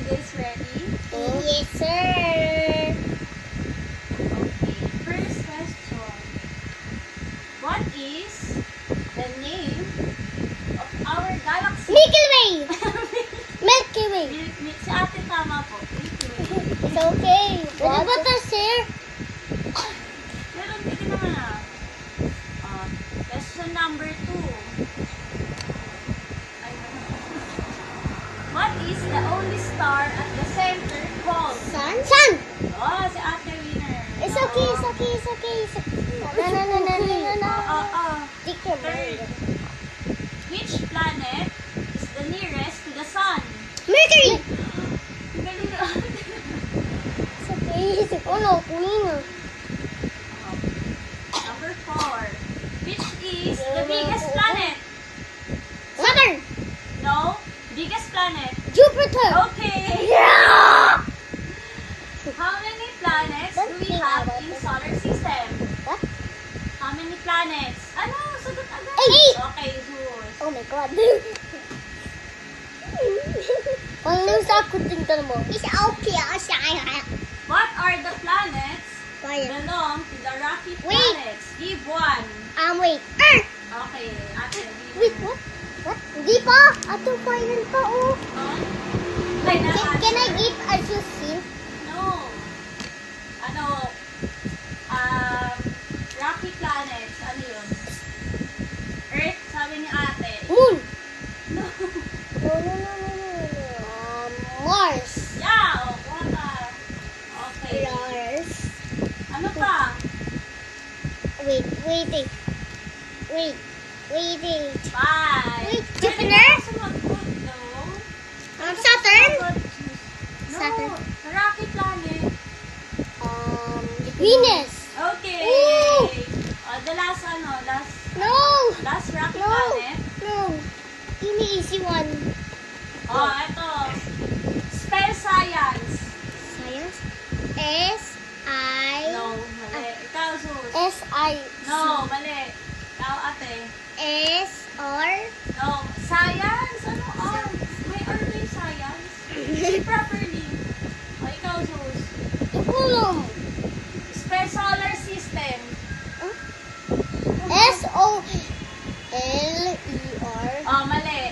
guys ready? Yes, sir. Okay. First question. What is the name of our galaxy? Milky Way. Milky Way. Si ate tama po. Milky Way. It's okay. Pwede ba ito, sir? Pero hindi naman question number 2. What is the only star at the center called? Sun? Sun. Oh, si ate winner. It's okay, it's okay, it's okay. It's okay. No. Take your Third. mind. Which planet is the nearest to the sun? Mercury. Galing na ate. It's okay. Oh no, queen. Number 4. Which is the biggest planet? Saturn. No? Biggest planet. Jupiter. Okay. Yeah. How many planets do we have in solar system? What? How many planets? Ano? Sagot agad. 8. Okay, Zeus. Oh my god. Ano sa kuting mo? It's okay. What are the planets Fire. belong to the rocky Wait. planets? Give one. Wait. Earth. Okay, ate. Wait, what? What? Hindi pa. Ato final pa, oh. Can I give a juicy? No. Ano? Rocky planets. Ano yun? Earth, sabi ni ate. Moon. No. No. Mars. Yeah, what okay. Mars. Ano pa? Wait. 5. Wait, Pwede Jupiter? ba sumagot, no? Saturn? No, Saturn. Rocky planet. Venus. Okay. Ooh. The last No. last rocky No. planet. No. Give me easy one. Ito. Spell science. Science. S-I. No, mali. Ikaw, Sus. S-I. No, mali. Ikaw, ate. S-R. No, science? Ano R? May R ba yung science? Say properly. Ikaw, Sus. Tulong. Spell solar system. S-O-L-E-R. Mali.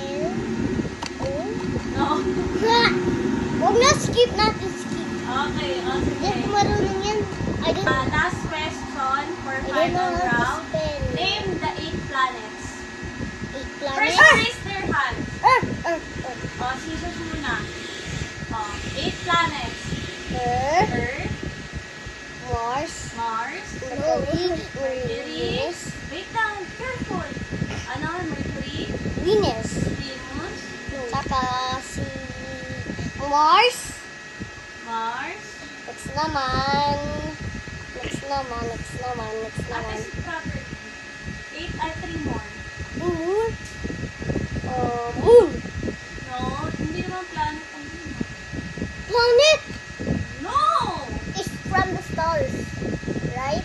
S-O-L-O. No. Huwag na skip natin skip. Okay, Hindi sige. ko marunong yan. I don't know. Last question for I don't final know how to round. spell. Name the 8 planets. 8 First, planets. raise their hand. Earth. Scissors muna. 8 planets. Earth. Earth, Mars. Mars, Mercury. Venus. Wait lang, careful. Mercury, Venus. Venus, Saka si Mars. Mars. Next naman. Ate, si property. 8 or 3 more. Moon. Moon. No, hindi naman planet ang moon. Planet No! is from the stars, right?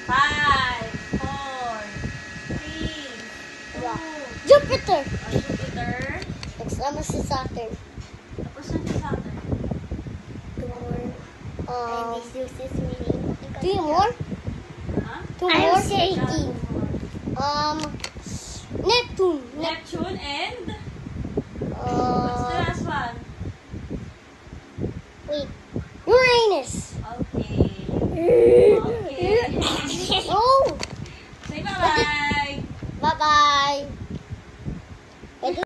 5, 4, 3, 2. Jupiter. Jupiter. Next naman si Saturn. Tapos na si Saturn. 2 more. Three 3 more? Ha? 2 more? Three. Neptune. Neptune and what's the last one? Wait. Uranus. Okay.